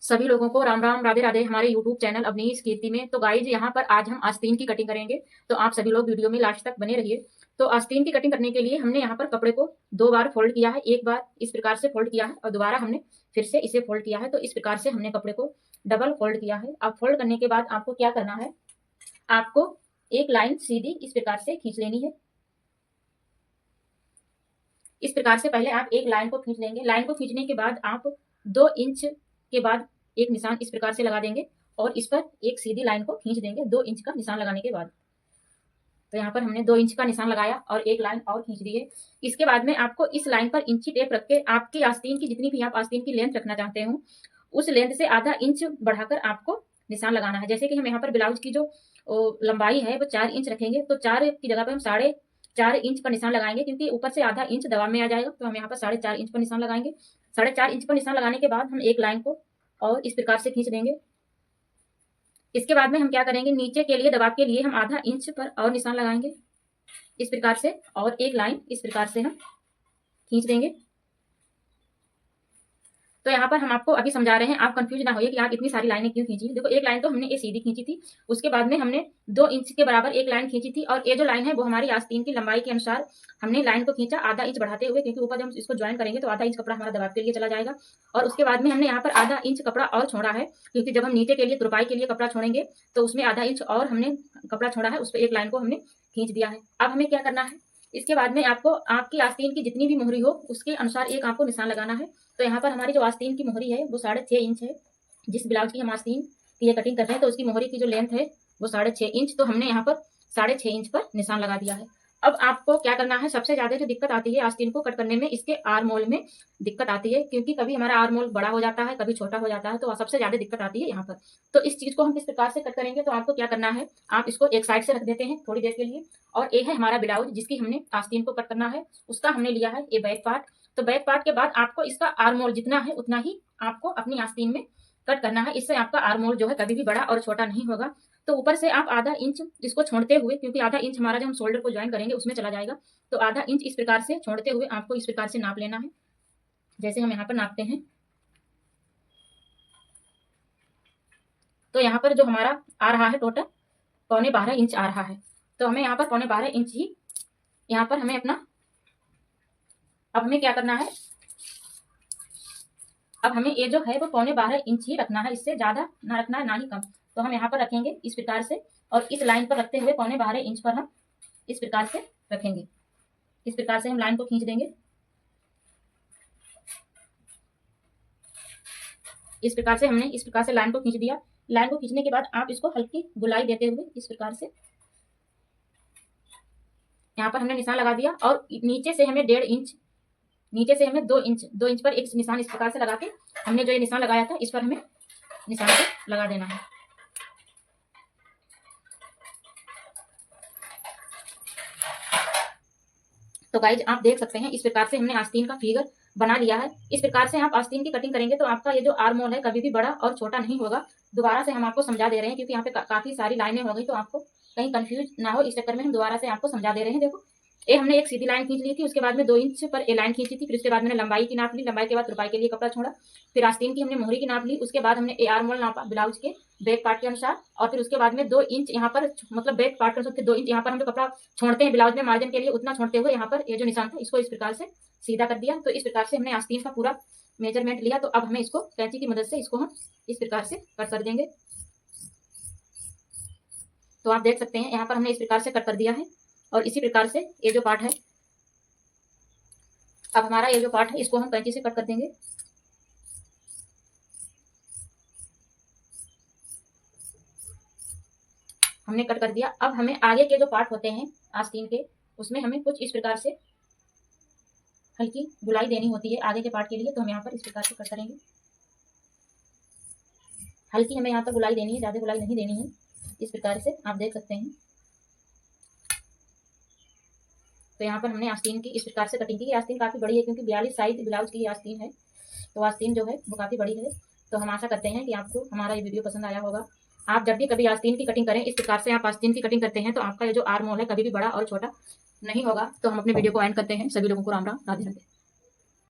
सभी लोगों को राम राम राधे राधे हमारे YouTube चैनल अवनीश कीर्ति में। तो गाइज यहाँ पर आज हम आस्तीन की कटिंग करेंगे, तो आप सभी लोग वीडियो में लास्ट तक बने रहिए। तो आस्तीन की कटिंग करने के लिए हमने यहाँ पर कपड़े को 2 बार फोल्ड किया है। एक बार इस प्रकार से फोल्ड किया है और दोबारा हमने फिर से इसे फोल्ड किया है। तो इस प्रकार से हमने कपड़े को डबल फोल्ड किया है। अब फोल्ड करने के बाद आपको क्या करना है, आपको एक लाइन सीधी इस प्रकार से खींच लेनी है। इस प्रकार से पहले आप एक लाइन को खींच लेंगे। लाइन को खींचने के बाद आप 2 इंच के बाद एक निशान इस प्रकार से लगा देंगे और इस पर एक सीधी लाइन को खींच देंगे 2 इंच का निशान लगाने के बाद। तो यहाँ पर हमने 2 इंच का निशान लगाया और एक लाइन और खींच दी है। इसके बाद में आपको इस लाइन पर इंची टेप रख के आपकी आस्तीन की जितनी भी आप आस्तीन की लेंथ रखना चाहते हो उस लेंथ से आधा इंच बढ़ाकर आपको निशान लगाना है। जैसे कि हम यहाँ पर ब्लाउज की जो लंबाई है वो 4 इंच रखेंगे, तो 4 की जगह पर हम 4.5 इंच पर निशान लगाएंगे, क्योंकि ऊपर से आधा इंच दबाव में आ जाएगा। तो हम यहाँ पर 4.5 इंच पर निशान लगाएंगे। 4.5 इंच पर निशान लगाने के बाद हम एक लाइन को और इस प्रकार से खींच देंगे। इसके बाद में हम क्या करेंगे, नीचे के लिए दबाव के लिए हम आधा इंच पर और निशान लगाएंगे इस प्रकार से, और एक लाइन इस प्रकार से हम खींच देंगे। तो यहाँ पर हम आपको अभी समझा रहे हैं, आप कंफ्यूज ना होइए कि आप इतनी सारी लाइनें क्यों खींची। देखो, एक लाइन तो हमने ये सीधी खींची थी, उसके बाद में हमने 2 इंच के बराबर एक लाइन खींची थी, और ये जो लाइन है वो हमारी आस्तीन की लंबाई के अनुसार हमने लाइन को खींचा आधा इंच बढ़ाते हुए, क्योंकि ऊपर जब हम इसको ज्वाइन करेंगे तो आधा इंच कपड़ा हमारा दबाव के लिए चला जाएगा। और उसके बाद में हमने यहाँ पर आधा इंच कपड़ा और छोड़ा है, क्योंकि जब हम नीचे के लिए तुरपाई के लिए कपड़ा छोड़ेंगे तो उसमें आधा इंच और हमने कपड़ा छोड़ा है, उस पर एक लाइन को हमने खींच दिया है। अब हमें क्या करना है, इसके बाद में आपको आपकी आस्तीन की जितनी भी मोहरी हो उसके अनुसार एक आपको निशान लगाना है। तो यहाँ पर हमारी जो आस्तीन की मोहरी है वो 6.5 इंच है। जिस ब्लाउज की हम आस्तीन की ये कटिंग कर रहे हैं तो उसकी मोहरी की जो लेंथ है वो 6.5 इंच, तो हमने यहाँ पर 6.5 इंच पर निशान लगा दिया है। अब आपको क्या करना है, सबसे ज्यादा जो दिक्कत आती है आस्तीन को कट करने में, इसके आर मोल में दिक्कत आती है, क्योंकि कभी हमारा आर मोल बड़ा हो जाता है, कभी छोटा हो जाता है, तो सबसे ज्यादा दिक्कत आती है यहाँ पर। तो इस चीज को हम किस प्रकार से कट करेंगे, तो आपको क्या करना है, आप इसको एक साइड से रख देते हैं थोड़ी देर के लिए, और ये है हमारा ब्लाउज जिसकी हमने आस्तीन को कट करना है, उसका हमने लिया है ये बैक पार्ट। तो बैक पार्ट के बाद आपको इसका आर मोल जितना है उतना ही आपको अपनी आस्तीन में कट करना है। इससे आपका आर मोल जो है कभी भी बड़ा और छोटा नहीं होगा। तो ऊपर से आप आधा इंच इसको छोड़ते हुए, क्योंकि आधा इंच हमारा जब हम शोल्डर को ज्वाइन करेंगे उसमें चला जाएगा, तो आधा इंच इस प्रकार से छोड़ते हुए आपको इस प्रकार से नाप लेना है, जैसे हम यहाँ पर नापते हैं। तो यहाँ पर जो हमारा आ रहा है टोटल 12.25 इंच आ रहा है। तो हमें यहाँ पर 12.25 इंच ही यहाँ पर हमें अपना, अब हमें क्या करना है, अब हमें ये जो है वो 12.25 इंच ही रखना है, इससे ज्यादा ना रखना है ना ही कम। तो हम यहाँ पर रखेंगे इस प्रकार से, और इस लाइन पर रखते हुए 12.25 इंच पर हम इस प्रकार से रखेंगे। इस प्रकार से हम लाइन को खींच देंगे। इस प्रकार से हमने इस प्रकार से लाइन को खींच दिया। लाइन को खींचने के बाद आप इसको हल्की गुलाई देते हुए इस प्रकार से यहाँ पर हमने निशान लगा दिया, और नीचे से हमें 1.5 इंच, नीचे से हमें 2 इंच पर एक निशान इस प्रकार से लगा के हमने जो ये निशान लगाया था इस पर हमें निशान को लगा देना है। तो गाइज आप देख सकते हैं इस प्रकार से हमने आस्तीन का फिगर बना लिया है। इस प्रकार से आप आस्तीन की कटिंग करेंगे तो आपका ये जो आर्म होल है कभी भी बड़ा और छोटा नहीं होगा। दोबारा से हम आपको समझा दे रहे हैं, क्योंकि यहाँ पे काफी सारी लाइनें हो गई, तो आपको कहीं कंफ्यूज ना हो इस चक्कर में हम दोबारा से आपको समझा दे रहे हैं। देखो, ये हमने एक सीधी लाइन खींच ली थी, उसके बाद में 2 इंच पर ए लाइन खींची थी, फिर उसके बाद मैंने लंबाई की नाप ली, लंबाई के बाद तुरपाई के लिए कपड़ा छोड़ा, फिर आस्तीन की हमने मोहरी की नाप ली, उसके बाद हमने ए आर्म होल नापा ब्लाउज के बैक पार्ट के अनुसार, और फिर उसके बाद में 2 इंच यहाँ पर, मतलब बैक पार्ट के अनुसार 2 इंच यहाँ पर हम जो कपड़ा छोड़ते हैं ब्लाउज में मार्जिन के लिए उतना छोड़ते हुए यहाँ पर ये जो निशान था इसको इस प्रकार से सीधा कर दिया। तो इस प्रकार से हमने आस्तीन का पूरा मेजरमेंट लिया। तो अब हमें इसको कैंची की मदद से इसको हम इस प्रकार से कट कर देंगे। तो आप देख सकते हैं यहाँ पर हमने इस प्रकार से कट कर दिया है, और इसी प्रकार से ये जो पार्ट है, अब हमारा ये जो पार्ट है इसको हम कैंची से कट कर देंगे। हमने कट कर दिया। अब हमें आगे के जो पार्ट होते हैं आस्तीन के, उसमें हमें कुछ इस प्रकार से हल्की गुलाई देनी होती है आगे के पार्ट के लिए। तो हम यहाँ पर इस प्रकार से कट करेंगे। हल्की हमें यहाँ पर गुलाई देनी है, ज्यादा गुलाई नहीं देनी है। इस प्रकार से आप देख सकते हैं। तो यहाँ पर हमने आस्तीन की इस प्रकार से कटिंग की। आस्तीन काफी बड़ी है, क्योंकि 42 साइज ब्लाउज की आस्तीन है, तो आस्तीन जो है वो काफी बड़ी है। तो हम आशा करते हैं कि आपको हमारा ये वीडियो पसंद आया होगा। आप जब भी कभी आस्तीन की कटिंग करें, इस प्रकार से आप आस्तीन की कटिंग करते हैं तो आपका ये जो आर्म होल है कभी भी बड़ा और छोटा नहीं होगा। तो हम अपने वीडियो को एंड करते हैं। सभी लोगों को राम राम, राधे राधे।